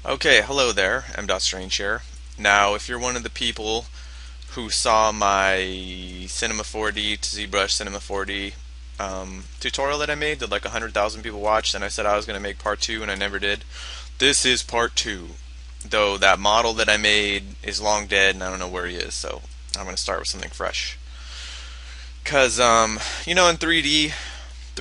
Okay, hello there, M.Strange here. Now, if you're one of the people who saw my Cinema 4D to ZBrush Cinema 4D tutorial that I made that like 100,000 people watched, and I said I was going to make part 2 and I never did, this is part 2. Though that model that I made is long dead and I don't know where he is, so I'm going to start with something fresh. Because, in 3D,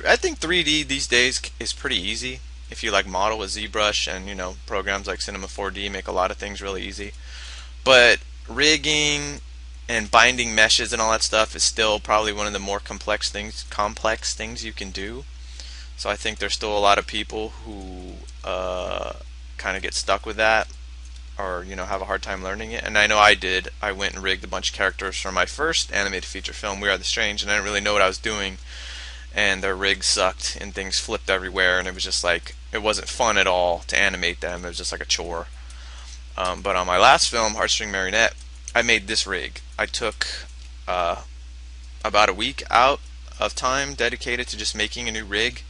I think 3D these days is pretty easy. If you like model with ZBrush and programs like Cinema 4D make a lot of things really easy. But rigging and binding meshes and all that stuff is still probably one of the more complex things you can do. So I think there's still a lot of people who kind of get stuck with that, or have a hard time learning it. And I know I did. I went and rigged a bunch of characters for my first animated feature film, We Are the Strange, and I didn't really know what I was doing, and their rig sucked and things flipped everywhere, and it was just like it wasn't fun at all to animate them. It was just like a chore. But on my last film, Heartstring Marionette, I made this rig. I took about a week out of time dedicated to just making a new rig,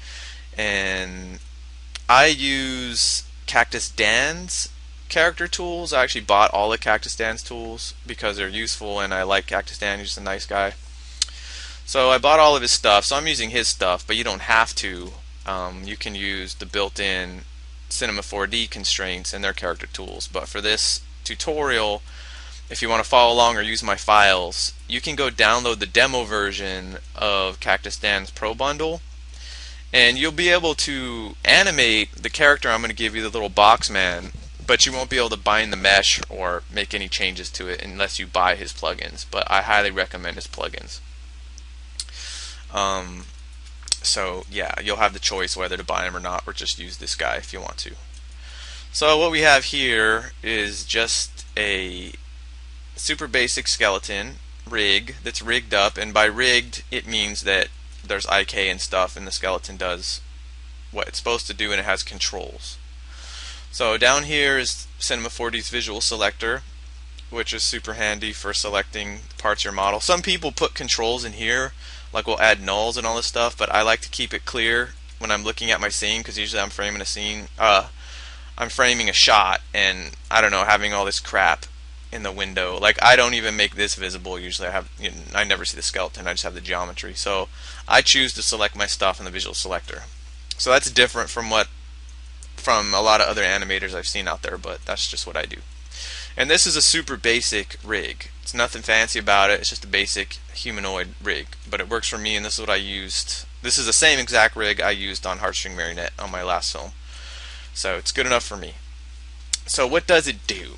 and I use Cactus Dan's character tools. I actually bought all of Cactus Dan's tools because they're useful, and I like Cactus Dan. He's just a nice guy. So I bought all of his stuff, so I'm using his stuff, but you don't have to. You can use the built-in Cinema 4D constraints and their character tools. But for this tutorial, if you want to follow along or use my files, you can go download the demo version of Cactus Dan's Pro Bundle, and you'll be able to animate the character I'm going to give you, the little box man, but you won't be able to bind the mesh or make any changes to it unless you buy his plugins. But I highly recommend his plugins. So yeah, you'll have the choice whether to buy him or not, or just use this guy if you want to. So what we have here is just a super basic skeleton rig that's rigged up, and by rigged it means that there's IK and stuff, and the skeleton does what it's supposed to do, and it has controls. So down here is Cinema 4D's visual selector, which is super handy for selecting parts of your model. Some people put controls in here, like we'll add nulls and all this stuff, but I like to keep it clear when I'm looking at my scene, because usually I'm framing a scene, I'm framing a shot, and I don't know, having all this crap in the window. Like, I don't even make this visible. Usually I never see the skeleton, I just have the geometry. So I choose to select my stuff in the visual selector. So that's different from a lot of other animators I've seen out there, but that's just what I do. And this is a super basic rig. It's nothing fancy about it. It's just a basic humanoid rig, but it works for me, and this is what I used. This is the same exact rig I used on Heartstring Marionette on my last film. So it's good enough for me. So what does it do?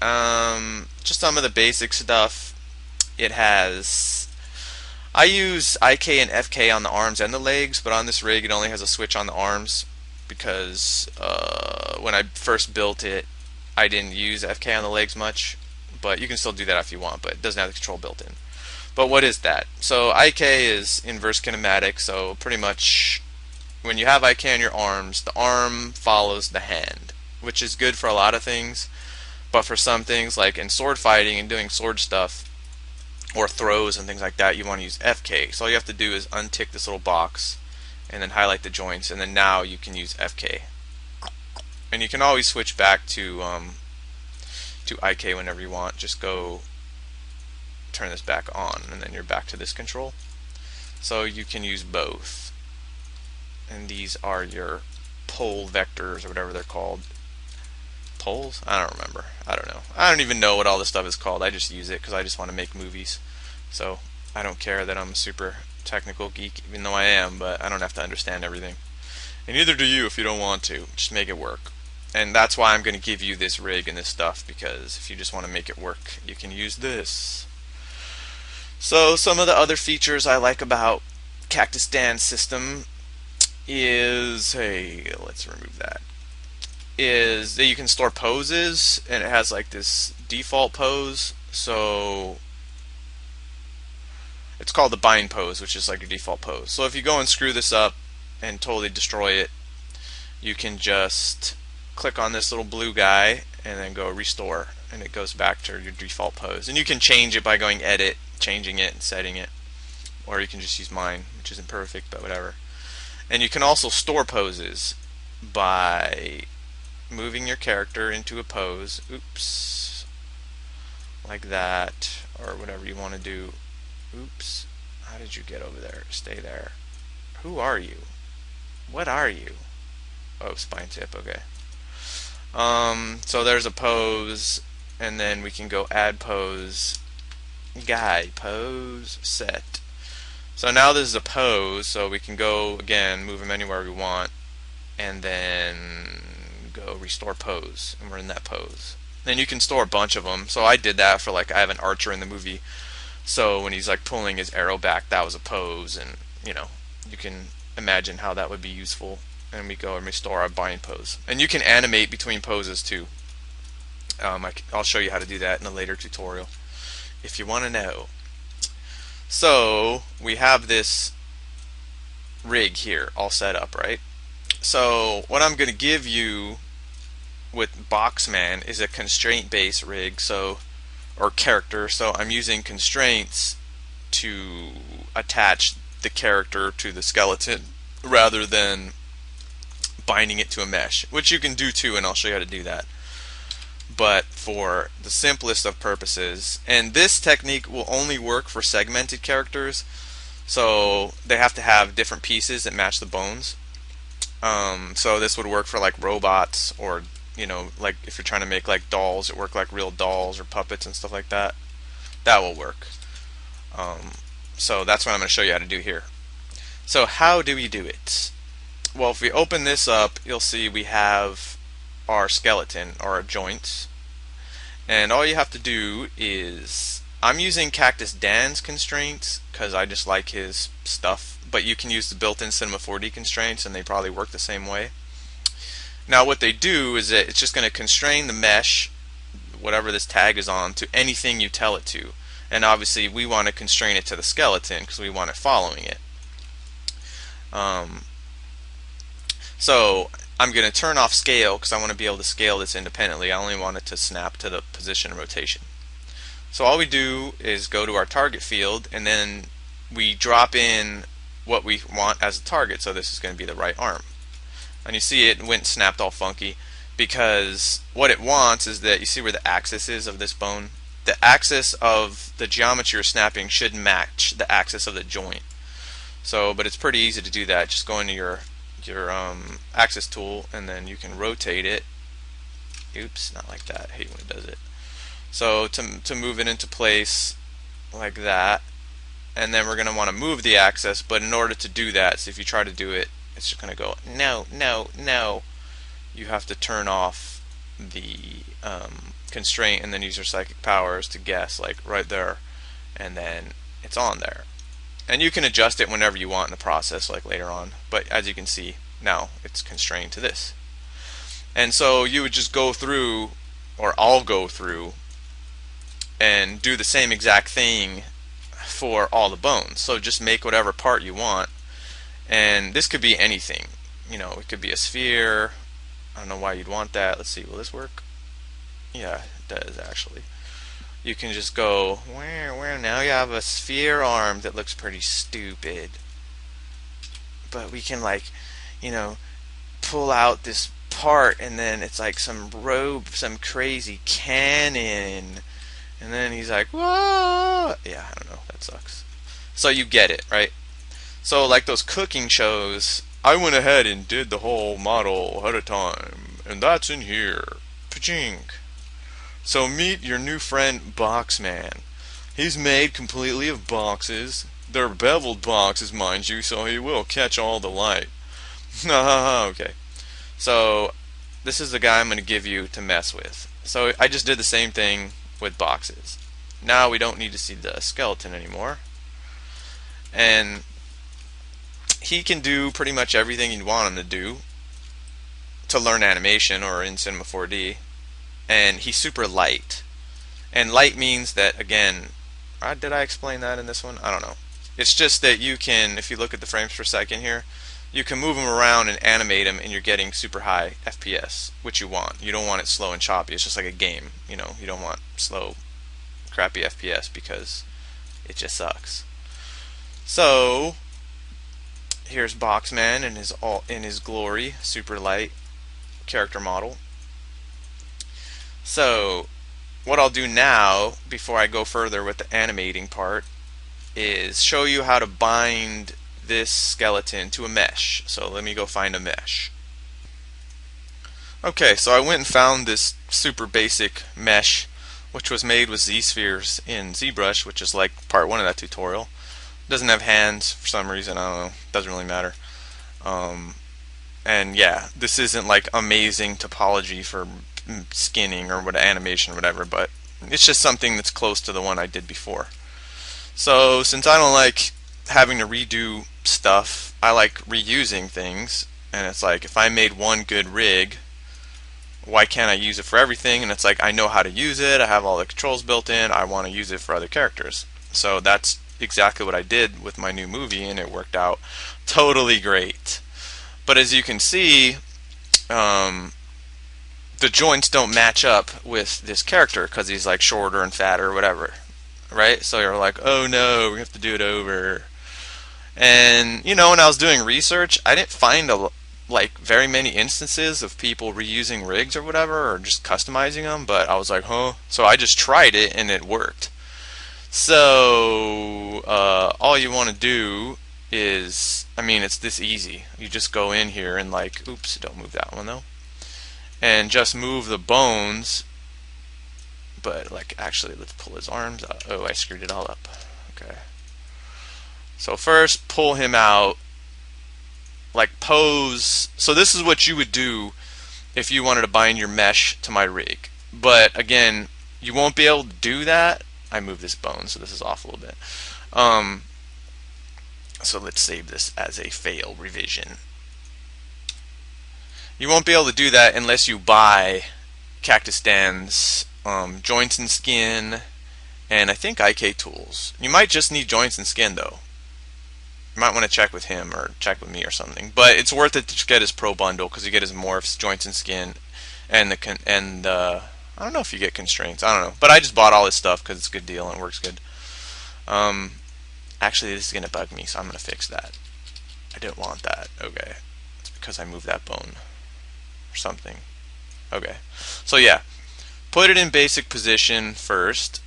Just some of the basic stuff. I use IK and FK on the arms and the legs, but on this rig it only has a switch on the arms because when I first built it, I didn't use FK on the legs much, but you can still do that if you want, but it doesn't have the control built in. But what is that? So IK is inverse kinematic, so pretty much when you have IK on your arms, the arm follows the hand, which is good for a lot of things, but for some things, like in sword fighting and doing sword stuff, or throws and things like that, you want to use FK. So all you have to do is untick this little box, and then highlight the joints, and then now you can use FK. And you can always switch back to IK whenever you want. Just go turn this back on, and then you're back to this control. So you can use both. And these are your pole vectors, or whatever they're called. Poles? I don't remember. I don't know. I don't even know what all this stuff is called. I just use it because I just want to make movies. So I don't care that I'm a super technical geek, even though I am, but I don't have to understand everything. And neither do you if you don't want to. Just make it work. And that's why I'm going to give you this rig and this stuff, because if you just want to make it work, you can use this. So some of the other features I like about Cactus Dan's system is, hey, let's remove that, is that you can store poses, and it has like this default pose. So it's called the bind pose, which is like your default pose. So if you go and screw this up and totally destroy it, you can just click on this little blue guy and then go restore, and it goes back to your default pose. And you can change it by going edit, changing it and setting it, or you can just use mine, which isn't perfect, but whatever. And you can also store poses by moving your character into a pose. Oops. Like that, or whatever you want to do. Oops. How did you get over there? Stay there. Who are you? What are you? Oh, spine tip, okay. So there's a pose, and then we can go add pose, guy, pose, set. So now this is a pose, so we can go again, move him anywhere we want, and then go restore pose, and we're in that pose. Then you can store a bunch of them. So I did that for, like, I have an archer in the movie, so when he's like pulling his arrow back, that was a pose, and you know, you can imagine how that would be useful. And we go and restore our bind pose, and you can animate between poses too. I'll show you how to do that in a later tutorial if you want to know. So we have this rig here all set up, right? So what I'm going to give you with Boxman is a constraint base rig, or character. So I'm using constraints to attach the character to the skeleton rather than binding it to a mesh, which you can do too, and I'll show you how to do that. But for the simplest of purposes, and this technique will only work for segmented characters, so they have to have different pieces that match the bones. So this would work for like robots, or you know, like if you're trying to make like dolls that work like real dolls, or puppets and stuff like that. That will work. So that's what I'm going to show you how to do here. So how do we do it? Well, if we open this up, you'll see we have our skeleton, or our joints, and all you have to do is, I'm using Cactus Dan's constraints because I just like his stuff, but you can use the built-in Cinema 4D constraints and they probably work the same way. Now what they do is that it's just going to constrain the mesh, whatever this tag is on, to anything you tell it to, and obviously we want to constrain it to the skeleton because we want it following it. So I'm going to turn off scale because I want to be able to scale this independently. I only want it to snap to the position and rotation. So all we do is go to our target field, and then we drop in what we want as a target. So this is going to be the right arm. And you see it went snapped all funky because what it wants is that, you see where the axis is of this bone? The axis of the geometry you're snapping should match the axis of the joint. So, but it's pretty easy to do that. Just go into your axis tool, and then you can rotate it. Oops, not like that. I hate when it does it. So to move it into place like that, and then we're going to want to move the axis, but in order to do that, so if you try to do it, it's just going to go no, no, no. You have to turn off the constraint and then use your psychic powers to guess, like right there, and then it's on there. And you can adjust it whenever you want in the process, like later on. But as you can see, now it's constrained to this. And so you would just go through, or I'll go through, and do the same exact thing for all the bones. So just make whatever part you want. And this could be anything. You know, it could be a sphere. I don't know why you'd want that. Let's see, will this work? Yeah, it does actually. You can just go, where now you have a sphere arm that looks pretty stupid. But we can, like, you know, pull out this part, and then it's like some robe, some crazy cannon. And then he's like, whoa! Yeah, I don't know, that sucks. So you get it, right? So like those cooking shows, I went ahead and did the whole model ahead of time, and that's in here. Pachink. So meet your new friend Boxman. He's made completely of boxes. They're beveled boxes, mind you, so he will catch all the light. Okay. So this is the guy I'm going to give you to mess with. So I just did the same thing with boxes. Now we don't need to see the skeleton anymore. And he can do pretty much everything you'd want him to do to learn animation or in Cinema 4D. And he's super light. And light means that, again, did I explain that in this one? I don't know. It's just that you can, if you look at the frames per second here, you can move him around and animate him, and you're getting super high FPS, which you want. You don't want it slow and choppy. It's just like a game. You know, you don't want slow, crappy FPS because it just sucks. So here's Boxman in his glory, super light character model. So what I'll do now, before I go further with the animating part, is show you how to bind this skeleton to a mesh. So let me go find a mesh. Okay, so I went and found this super basic mesh, which was made with Z-spheres in ZBrush, which is like part 1 of that tutorial. It doesn't have hands for some reason, I don't know, doesn't really matter. And yeah, this isn't like amazing topology for skinning or what animation or whatever, but it's just something that's close to the one I did before. So since I don't like having to redo stuff, I like reusing things, and it's like if I made one good rig, why can't I use it for everything? And it's like I know how to use it, I have all the controls built in, I want to use it for other characters. So that's exactly what I did with my new movie, and it worked out totally great. But as you can see, the joints don't match up with this character because he's like shorter and fatter or whatever, right? So you're like, oh no, we have to do it over. And you know, when I was doing research, I didn't find like very many instances of people reusing rigs or whatever, or just customizing them. But I was like, huh? So I just tried it and it worked. So all you want to do is, I mean, it's this easy. You just go in here and like, oops, don't move that one though, and just move the bones. But like, actually, let's pull his arms out. Oh, I screwed it all up. Okay. So first, pull him out. Like pose. So this is what you would do if you wanted to bind your mesh to my rig. But again, you won't be able to do that. I moved this bone, so this is off a little bit. So let's save this as a fail revision. You won't be able to do that unless you buy Cactus Dan's joints and skin, and I think IK tools. You might just need joints and skin though. You might want to check with him or check with me or something. But it's worth it to get his pro bundle because you get his morphs, joints and skin, and I don't know if you get constraints. I don't know, but I just bought all this stuff because it's a good deal and it works good. Actually, this is gonna bug me, so I'm gonna fix that. I didn't want that. Okay, it's because I moved that bone or something. Okay, so yeah, put it in basic position first,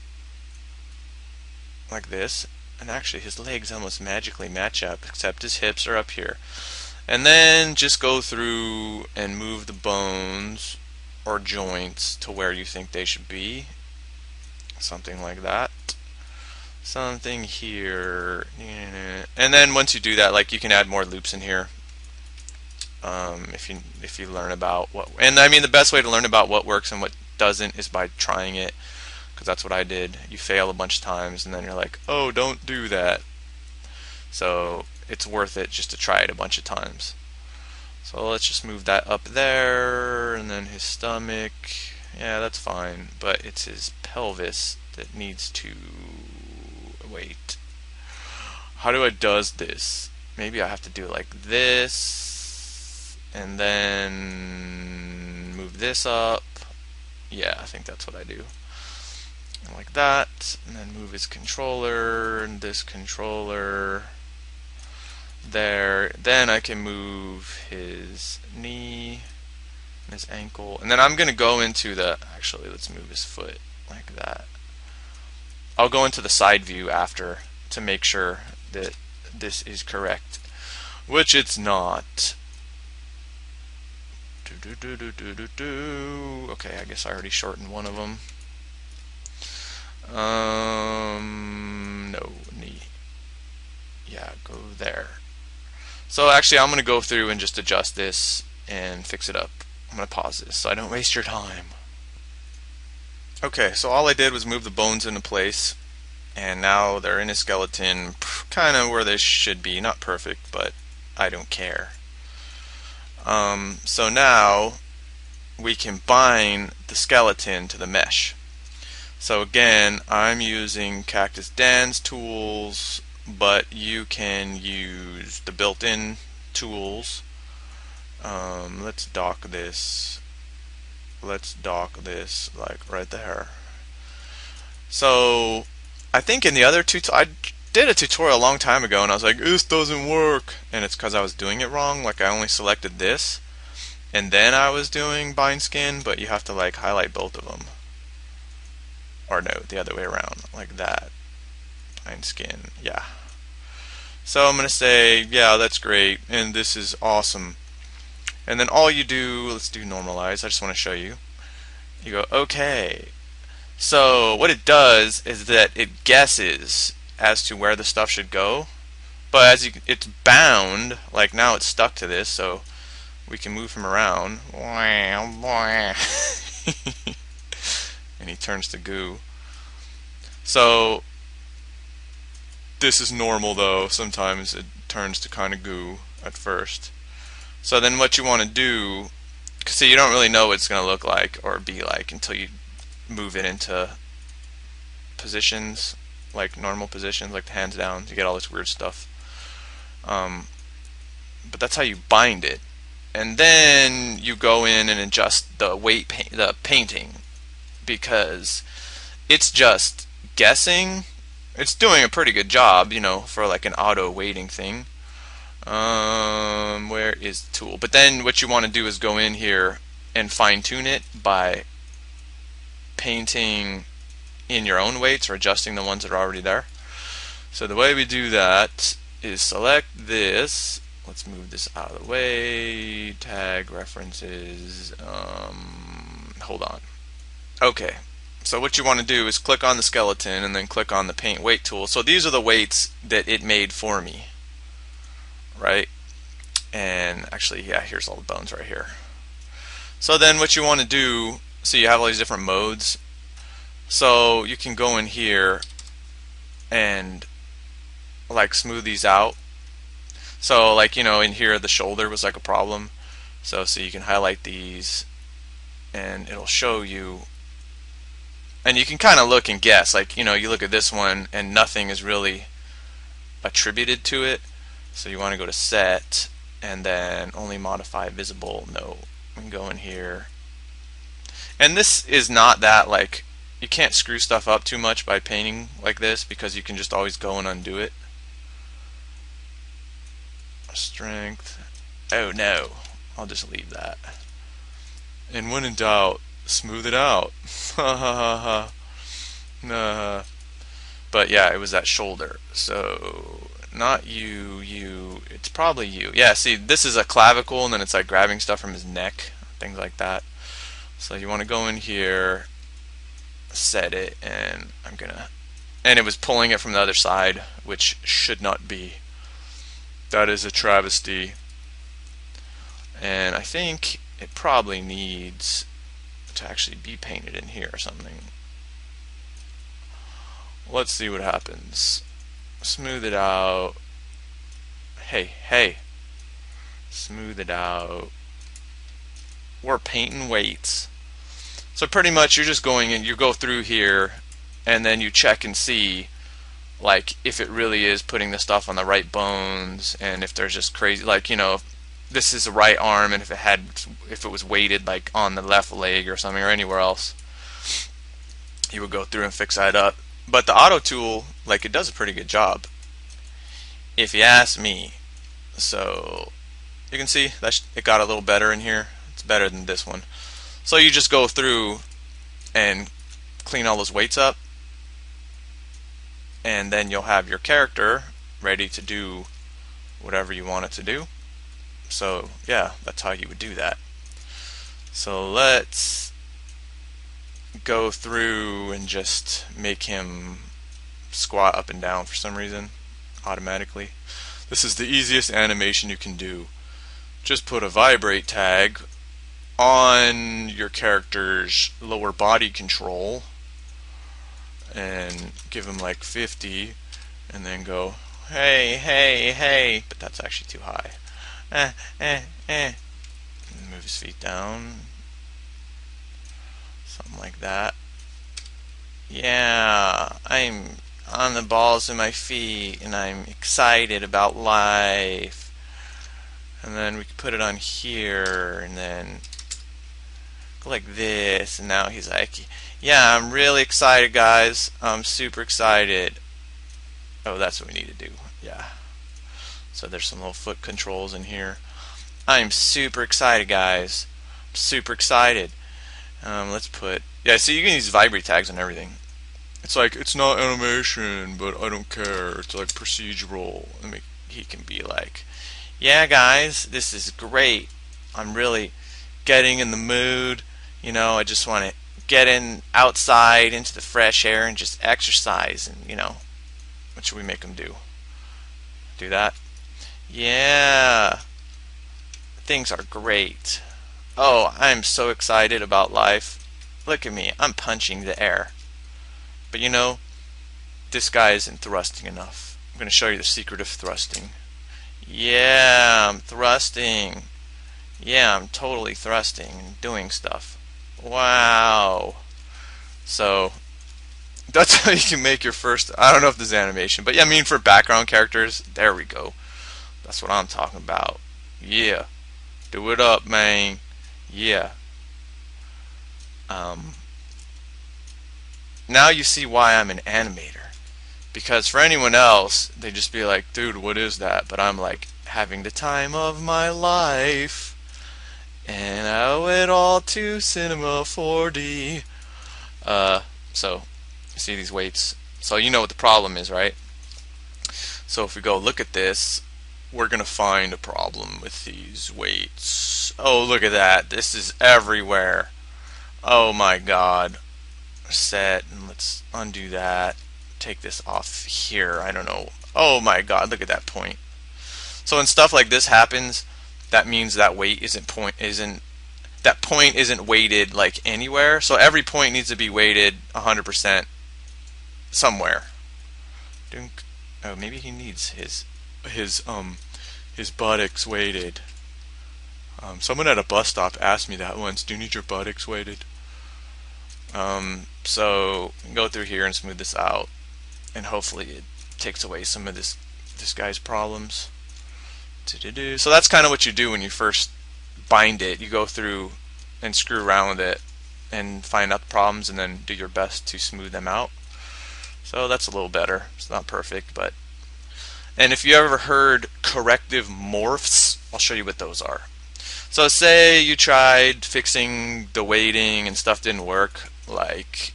like this. And actually, his legs almost magically match up, except his hips are up here. And then just go through and move the bones or joints to where you think they should be. Something like that. Something here. And then once you do that, like, you can add more loops in here. If you learn about what, and I mean, the best way to learn about what works and what doesn't is by trying it, because that's what I did. You fail a bunch of times and then you're like, oh, don't do that. So it's worth it just to try it a bunch of times. So let's just move that up there, and then his stomach. Yeah, that's fine, but it's his pelvis that needs to wait. How do I does this? Maybe I have to do it like this, and then move this up. Yeah, I think that's what I do. Like that, and then move his controller and this controller there. Then I can move his knee and his ankle, and then I'm gonna go into the, actually let's move his foot like that. I'll go into the side view after to make sure that this is correct, which it's not. Okay, I guess I already shortened one of them. No, knee. Yeah, go there. So actually, I'm going to go through and just adjust this and fix it up. I'm going to pause this so I don't waste your time. Okay, so all I did was move the bones into place, and now they're in a skeleton, kind of where they should be. Not perfect, but I don't care. So now we can bind the skeleton to the mesh. So again, I'm using Cactus Dan's tools, but you can use the built-in tools. Let's dock this. Let's dock this like right there. So I think in the other I did a tutorial a long time ago, and I was like, this doesn't work, and it's because I was doing it wrong. Like, I only selected this, and then I was doing bind skin, but you have to like highlight both of them. Or no, the other way around, like that. Bind skin, yeah. So I'm going to say, yeah, that's great, and this is awesome. And then all you do, let's do normalize, I just want to show you. You go, okay. So what it does is that it guesses as to where the stuff should go. But as it's bound, like now it's stuck to this, so we can move him around. And he turns to goo. So this is normal though. Sometimes it turns to kind of goo at first. So then what you want to do, see, you don't really know what it's going to look like or be like until you move it into positions, like normal positions, like the hands down. You get all this weird stuff. But that's how you bind it. And then you go in and adjust the weight, the painting, because it's just guessing. It's doing a pretty good job, you know, for like an auto weighting thing. Where is the tool? But then what you want to do is go in here and fine tune it by painting in your own weights or adjusting the ones that are already there. So the way we do that is select this. Let's move this out of the way. Tag references. Hold on. Okay. So what you want to do is click on the skeleton and then click on the paint weight tool. So these are the weights that it made for me, right? And actually, yeah, here's all the bones right here. So then what you want to do, so you have all these different modes. So you can go in here and like smooth these out. So like, you know, in here the shoulder was like a problem. So you can highlight these and it'll show you. And you can kind of look and guess, like, you know, you look at this one and nothing is really attributed to it. So you want to go to set and then only modify visible. No, we can go in here. And this is not that, like, you can't screw stuff up too much by painting like this because you can just always go and undo it. Strength. Oh no, I'll just leave that. And when in doubt, smooth it out. Ha ha ha ha. But yeah, it was that shoulder. So not you, it's probably you. Yeah, see, this is a clavicle and then it's like grabbing stuff from his neck, things like that. So you want to go in here, set it, and and it was pulling it from the other side, which should not be. That is a travesty. And I think it probably needs to actually be painted in here or something. Let's see what happens. Smooth it out. Hey. Smooth it out. We're painting weights. So pretty much you're just going in, you go through here and then you check and see like if it really is putting the stuff on the right bones, and if there's just crazy, like, you know, this is the right arm, and if it was weighted like on the left leg or something or anywhere else, you would go through and fix that up. But the auto tool, like, it does a pretty good job, if you ask me. So you can see that it got a little better in here. It's better than this one. So you just go through and clean all those weights up, and then you'll have your character ready to do whatever you want it to do. So yeah, that's how you would do that. So let's go through and just make him squat up and down for some reason automatically. This is the easiest animation you can do. Just put a vibrate tag on your character's lower body control and give him like 50, and then go hey, but that's actually too high. And move his feet down, something like that. Yeah, I'm on the balls of my feet and I'm excited about life. And then we can put it on here and then go like this, and now he's like, yeah, I'm really excited, guys. I'm super excited. Oh, that's what we need to do. Yeah. So there's some little foot controls in here. I'm super excited, guys. Super excited. Let's put, yeah, so you can use vibrate tags on everything. It's like, it's not animation, but I don't care. It's like procedural. I mean, he can be like, yeah, guys, this is great. I'm really getting in the mood. You know, I just want to get in outside into the fresh air and just exercise. And, you know, what should we make him do? Do that? Yeah. Things are great. Oh, I'm so excited about life. Look at me. I'm punching the air. But you know, this guy isn't thrusting enough. I'm going to show you the secret of thrusting. Yeah, I'm thrusting. Yeah, I'm totally thrusting and doing stuff. Wow. So, that's how you can make your first, I don't know if this is animation, but yeah, I mean for background characters, there we go. That's what I'm talking about. Yeah. Do it up, man. Yeah. Now you see why I'm an animator. Because for anyone else, they'd just be like, dude, what is that? But I'm like, having the time of my life. And I owe it all to Cinema 4D. So, you see these weights. So you know what the problem is, right? So if we go look at this, we're going to find a problem with these weights. Oh, look at that. This is everywhere. Oh my god. Set, and let's undo that. Take this off here. I don't know. Oh my god, look at that point. So when stuff like this happens, that means that weight that point isn't weighted like anywhere. So every point needs to be weighted 100% somewhere. Oh, maybe he needs his buttocks weighted. Someone at a bus stop asked me that once. Do you need your buttocks weighted? So go through here and smooth this out, and hopefully it takes away some of this guy's problems. So that's kind of what you do when you first bind it. You go through and screw around with it and find out the problems, and then do your best to smooth them out. So that's a little better. It's not perfect, but. And if you ever heard corrective morphs, I'll show you what those are. So say you tried fixing the weighting and stuff didn't work. Like,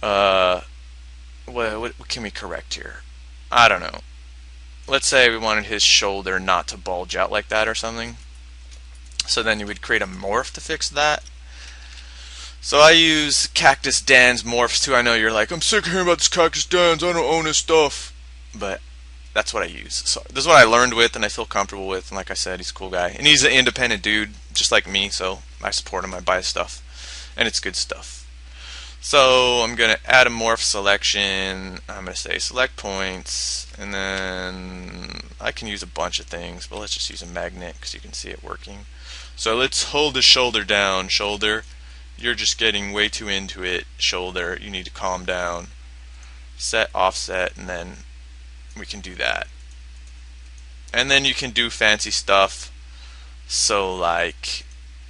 what can we correct here? I don't know. Let's say we wanted his shoulder not to bulge out like that or something. So then you would create a morph to fix that. So I use Cactus Dan's morphs too. I know you're like, I'm sick of hearing about this Cactus Dan's, I don't own his stuff. But that's what I use. So this is what I learned with and I feel comfortable with. And like I said, he's a cool guy. And he's an independent dude, just like me. So I support him. I buy his stuff. And it's good stuff. So I'm going to add a morph selection. I'm going to say select points. And then I can use a bunch of things. But let's just use a magnet because you can see it working. So let's hold the shoulder down. Shoulder, you're just getting way too into it. Shoulder, you need to calm down. Set, offset, and then we can do that. And then you can do fancy stuff. So like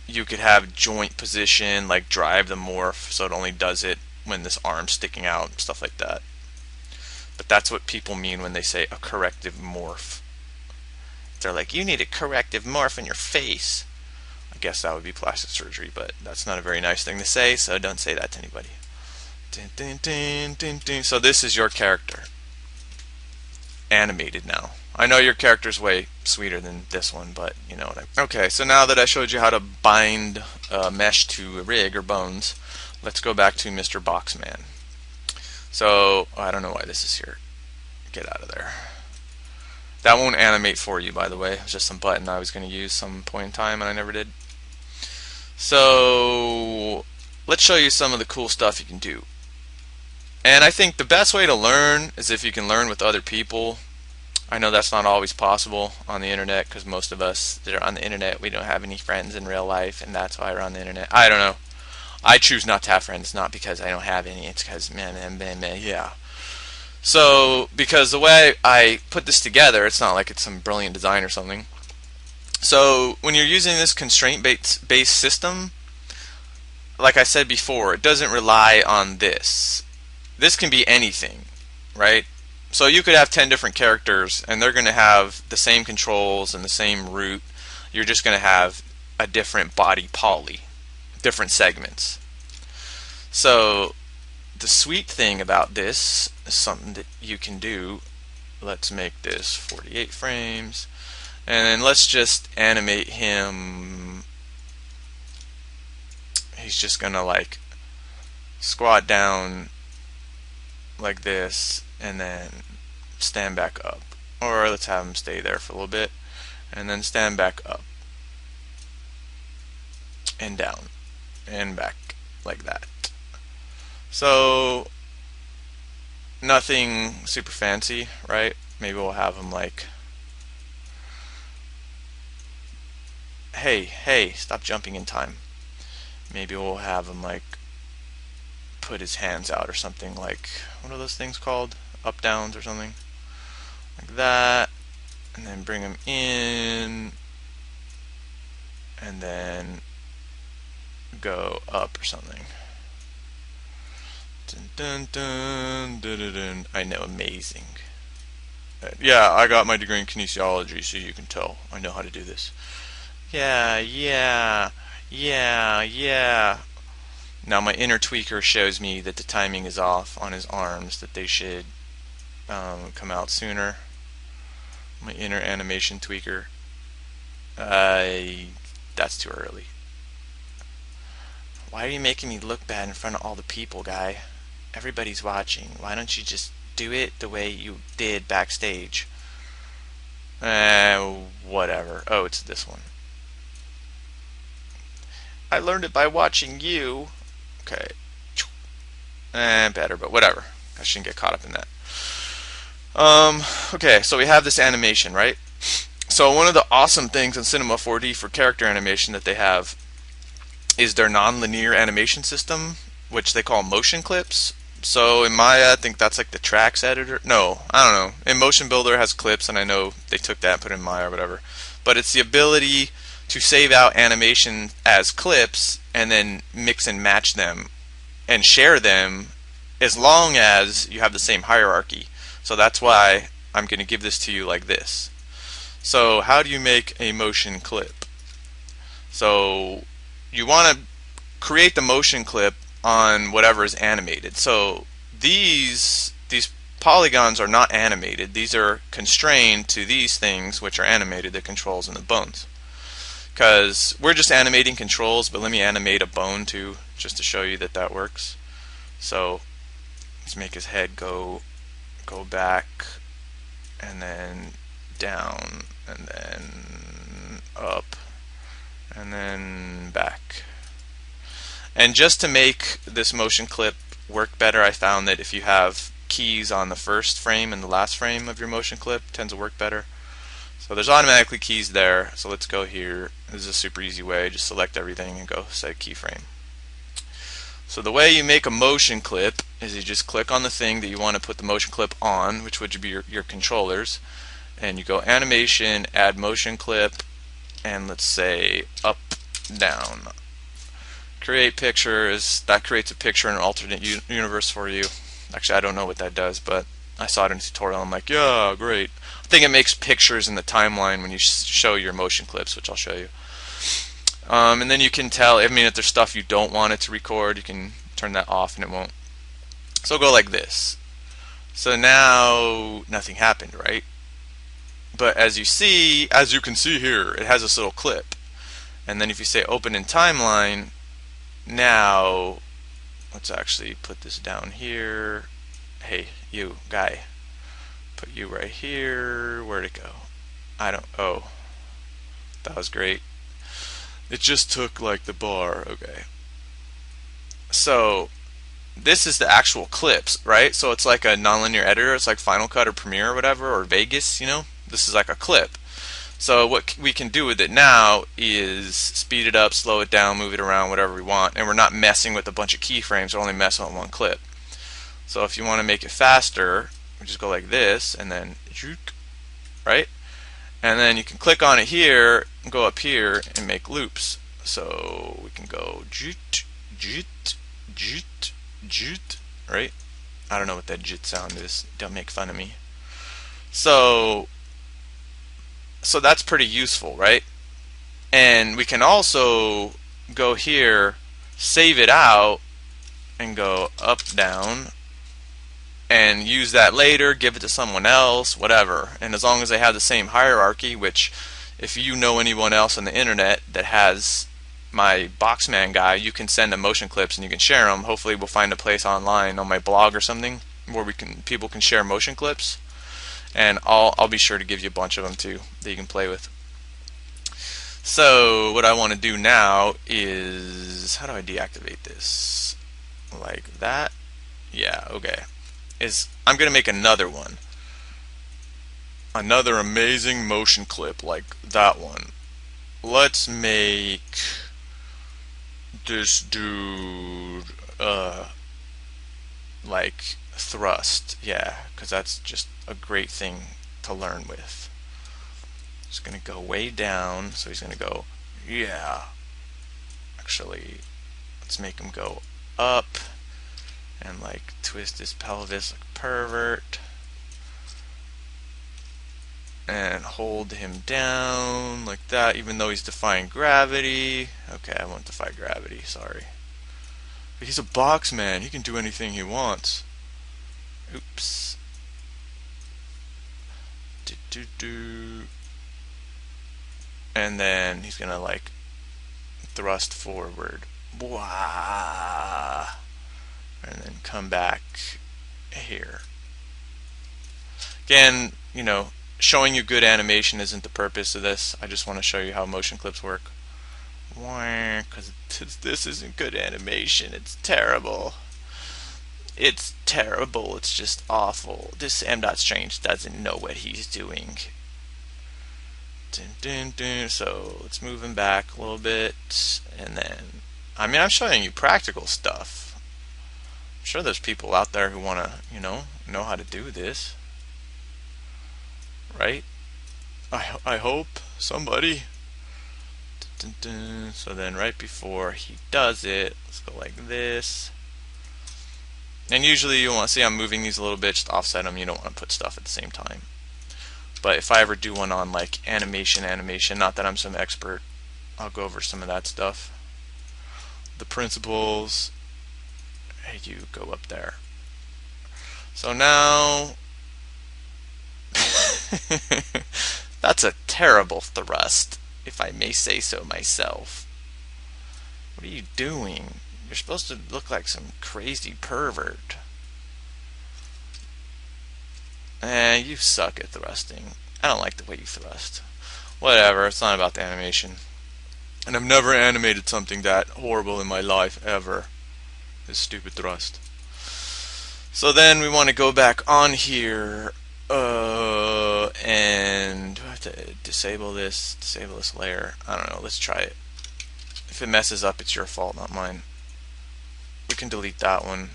you could have joint position, like drive the morph so it only does it when this arm's sticking out, stuff like that. But that's what people mean when they say a corrective morph. They're like, you need a corrective morph in your face. I guess that would be plastic surgery, but that's not a very nice thing to say, so don't say that to anybody. So this is your character. Animated now. I know your character's way sweeter than this one, but you know what I mean. Okay, so now that I showed you how to bind mesh to a rig or bones, let's go back to Mr. Boxman. So, I don't know why this is here. Get out of there. That won't animate for you, by the way. It's just some button I was going to use some point in time and I never did. So, let's show you some of the cool stuff you can do. And I think the best way to learn is if you can learn with other people. I know that's not always possible on the internet because most of us that are on the internet, we don't have any friends in real life, and that's why we're on the internet. I don't know. I choose not to have friends, not because I don't have any. It's because, man, yeah. So, because the way I put this together, it's not like it's some brilliant design or something. So, when you're using this constraint-based system, like I said before, it doesn't rely on this. This can be anything, right? So you could have 10 different characters and they're going to have the same controls and the same route. you're just going to have a different body poly, different segments. So the sweet thing about this is something that you can do. Let's make this 48 frames, and then let's just animate him. He's just gonna like squat down like this and then stand back up, or let's have him stay there for a little bit and then stand back up and down and back like that. So nothing super fancy, right? Maybe we'll have him like, hey, stop jumping in time. Maybe we'll have him like put his hands out or something, like, what are those things called? Up downs or something like that, and then bring him in and then go up or something. Dun, dun, dun, dun, dun, dun. I know, amazing. Yeah, I got my degree in kinesiology, so you can tell I know how to do this. Yeah. Now my inner tweaker shows me that the timing is off on his arms, that they should come out sooner. My inner animation tweaker. That's too early. Why are you making me look bad in front of all the people, guy? Everybody's watching. Why don't you just do it the way you did backstage? Whatever. Oh, it's this one. I learned it by watching you. Okay. Better, but whatever. I shouldn't get caught up in that. Okay, so we have this animation, right? So one of the awesome things in Cinema 4D for character animation that they have is their non-linear animation system, which they call motion clips. So in Maya, I think that's like the tracks editor. No, I don't know. In Motion Builder it has clips, and I know they took that and put it in Maya or whatever. But it's the ability to save out animation as clips and then mix and match them and share them as long as you have the same hierarchy. So that's why I'm going to give this to you like this. So how do you make a motion clip? So you want to create the motion clip on whatever is animated. So these polygons are not animated. These are constrained to these things which are animated, the controls and the bones. Because we're just animating controls, but let me animate a bone too, just to show you that that works. So let's make his head go back and then down and then up and then back. And just to make this motion clip work better, I found that if you have keys on the first frame and the last frame of your motion clip, it tends to work better. So there's automatically keys there. So let's go here. This is a super easy way. Just select everything and go set keyframe. So the way you make a motion clip is you just click on the thing that you want to put the motion clip on, which would be your controllers, and you go animation, add motion clip, and let's say up, down. Create pictures. That creates a picture in an alternate universe for you. Actually, I don't know what that does, but I saw it in a tutorial. I'm like, yeah, great. I think it makes pictures in the timeline when you show your motion clips, which I'll show you. And then you can tell, I mean, if there's stuff you don't want it to record, you can turn that off and it won't. So go like this. So now nothing happened, right? But as you can see here, it has this little clip. And then if you say open in timeline, now let's actually put this down here. Hey, you guy, put you right here. Where'd it go? Oh, that was great. It just took like the bar. Okay. So this is the actual clips, right? So it's like a nonlinear editor. It's like Final Cut or Premiere or whatever, or Vegas, you know? This is like a clip. So what we can do with it now is speed it up, slow it down, move it around, whatever we want. And we're not messing with a bunch of keyframes. We're only messing with one clip. So if you want to make it faster, we just go like this and then, right? And then you can click on it here, go up here and make loops. So we can go jut, jut, jut, jut, right? I don't know what that jut sound is. Don't make fun of me. So that's pretty useful, right? And we can also go here, save it out, and go up, down, and use that later, give it to someone else, whatever. And as long as they have the same hierarchy, which if you know anyone else on the internet that has my Boxman guy, you can send them motion clips and you can share them. Hopefully we'll find a place online on my blog or something where people can share motion clips, and I'll be sure to give you a bunch of them too that you can play with. So what I want to do now is, how do I deactivate this? Like that? Yeah, okay. I'm going to make another one. Another amazing motion clip like that one. Let's make this dude like thrust. Yeah, because that's just a great thing to learn with. Just going to go way down, so he's going to go, yeah. Actually, let's make him go up and like twist his pelvis like a pervert. And hold him down like that, even though he's defying gravity. Okay, I won't defy gravity, sorry. But he's a box man, he can do anything he wants. Oops. And then he's gonna like thrust forward. Wah! And then come back here. Again, you know, showing you good animation isn't the purpose of this. I just want to show you how motion clips work. Because this isn't good animation. It's terrible. It's terrible. It's just awful. This M.Strange doesn't know what he's doing. So let's move him back a little bit. And then, I mean, I'm showing you practical stuff. I'm sure there's people out there who want to, you know how to do this. Right? I hope somebody. So then right before he does it, let's go like this. And usually you want to see I'm moving these a little bit, just offset them. You don't want to put stuff at the same time. But if I ever do one on like animation, not that I'm some expert, I'll go over some of that stuff. The principles. Hey, you go up there. So now that's a terrible thrust, if I may say so myself. What are you doing? You're supposed to look like some crazy pervert. You suck at thrusting. I don't like the way you thrust. Whatever, it's not about the animation. And I've never animated something that horrible in my life, ever. This stupid thrust. So then we want to go back on here. And do I have to disable this layer? I don't know, let's try it. If it messes up, it's your fault, not mine. We can delete that one.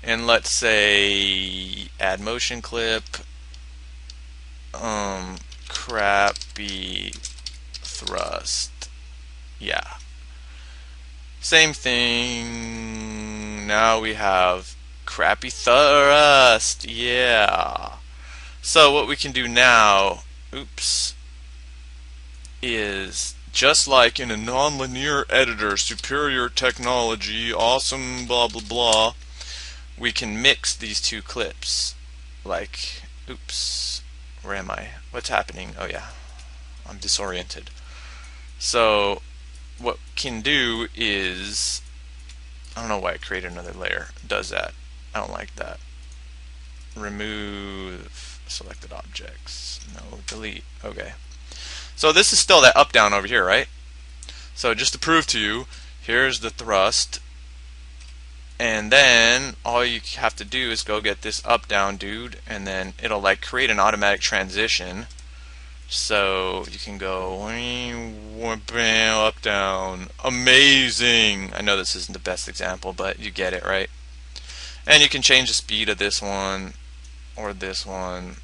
And let's say add motion clip, crappy thrust. Yeah. Same thing. Now we have crappy thrust. Yeah. So what we can do now, oops, is just like in a nonlinear editor, superior technology, awesome, blah blah blah, we can mix these two clips. Like, oops, where am I? What's happening? Oh yeah, I'm disoriented. So what we can do is, I don't know why I created another layer. It does that. I don't like that. Remove selected objects. No, delete. Okay. So this is still that up down over here, right? So just to prove to you, here's the thrust. And then all you have to do is go get this up down dude, and then it'll like create an automatic transition. So you can go up down. Amazing. I know this isn't the best example, but you get it, right? And you can change the speed of this one or this one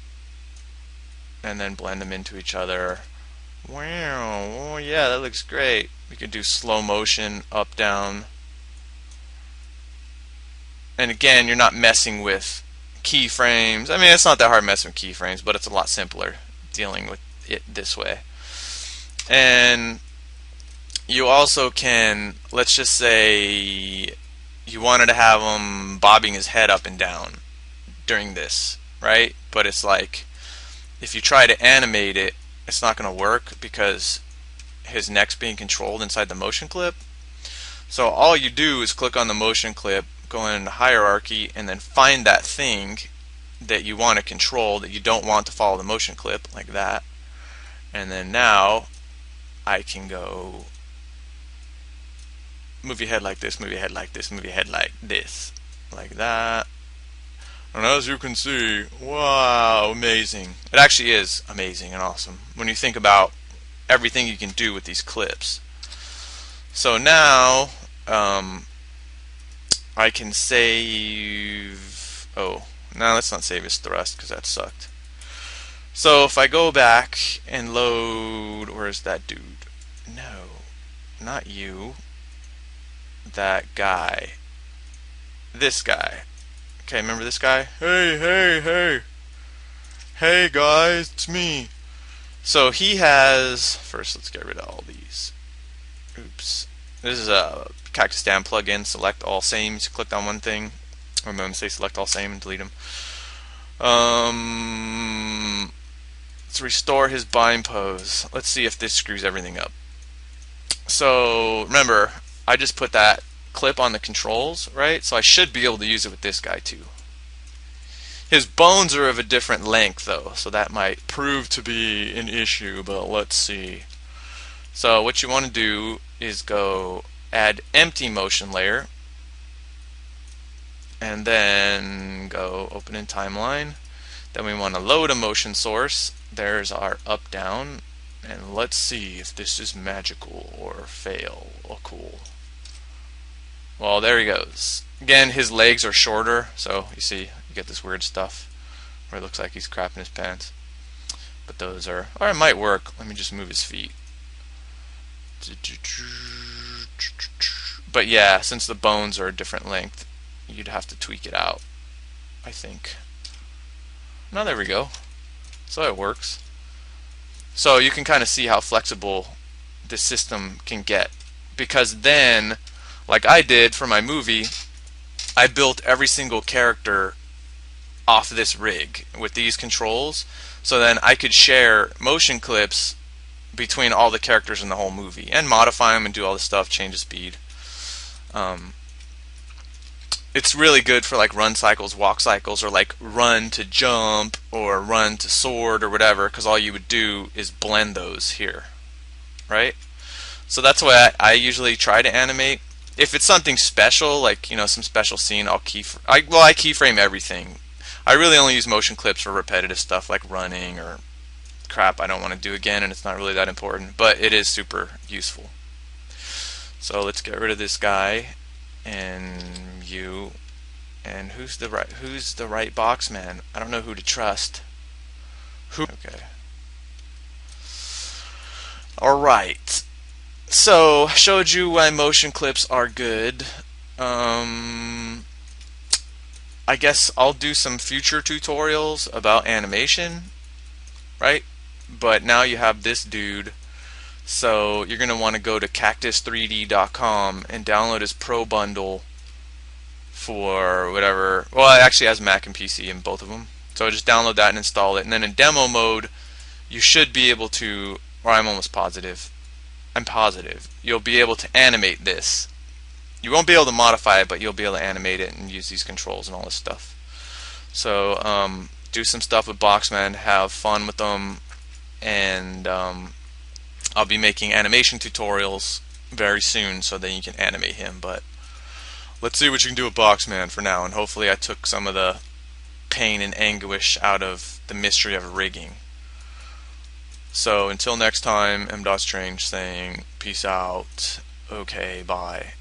and then blend them into each other. Wow, oh yeah, that looks great. We could do slow motion, up, down. And again, you're not messing with keyframes. I mean, it's not that hard messing with keyframes, but it's a lot simpler dealing with it this way. And you also can, let's just say you wanted to have him bobbing his head up and down during this, right? But it's like, if you try to animate it, it's not going to work because his neck's being controlled inside the motion clip. So all you do is click on the motion clip, go into hierarchy, and then find that thing that you want to control that you don't want to follow the motion clip, like that. And then now I can go move your head like this, move your head like this, move your head like this, like that. And as you can see, wow, amazing. It actually is amazing and awesome when you think about everything you can do with these clips. So now I can save, oh, now let's not save his thrust because that sucked. So if I go back and load, where's that dude? No, not you. That guy. This guy. Okay, remember this guy? Hey, hey, hey. Hey guys, it's me. So he has, first let's get rid of all these. Oops. This is a Cactus Dan plugin, select all same. So click on one thing, and then say select all same and delete them. Let's restore his bind pose. Let's see if this screws everything up. So remember, I just put that clip on the controls, right? So I should be able to use it with this guy too. His bones are of a different length though, so that might prove to be an issue, but let's see. So what you want to do is go add empty motion layer, and then go open in timeline. Then we want to load a motion source. There's our up down, and let's see if this is magical or fail or cool. Well, there he goes. Again, his legs are shorter, so you see, you get this weird stuff where it looks like he's crapping his pants. But those are, or it might work. Let me just move his feet. But yeah, since the bones are a different length, you'd have to tweak it out, I think. Now there we go. So it works. So you can kind of see how flexible this system can get, because then, like I did for my movie, I built every single character off this rig with these controls, so then I could share motion clips between all the characters in the whole movie and modify them and do all the stuff, change the speed. It's really good for like run cycles, walk cycles, or like run to jump or run to sword or whatever, because all you would do is blend those here, right? So that's why I usually try to animate. If it's something special, like, you know, some special scene, I keyframe everything. I really only use motion clips for repetitive stuff like running or crap I don't want to do again, and it's not really that important, but it is super useful. So let's get rid of this guy and you, and who's the right box man? I don't know who to trust. Okay. All right. So showed you why motion clips are good. I guess I'll do some future tutorials about animation, right? But now you have this dude. So you're going to want to go to cactus3d.com and download his Pro Bundle for whatever. Well, it actually has Mac and PC in both of them. So just download that and install it. And then in demo mode, you should be able to, or I'm almost positive, you'll be able to animate this. You won't be able to modify it, but you'll be able to animate it and use these controls and all this stuff. So do some stuff with Boxman, have fun with them, and I'll be making animation tutorials very soon so that you can animate him. But let's see what you can do with Boxman for now, and hopefully I took some of the pain and anguish out of the mystery of rigging. So until next time, M.Strange saying peace out. Okay, bye.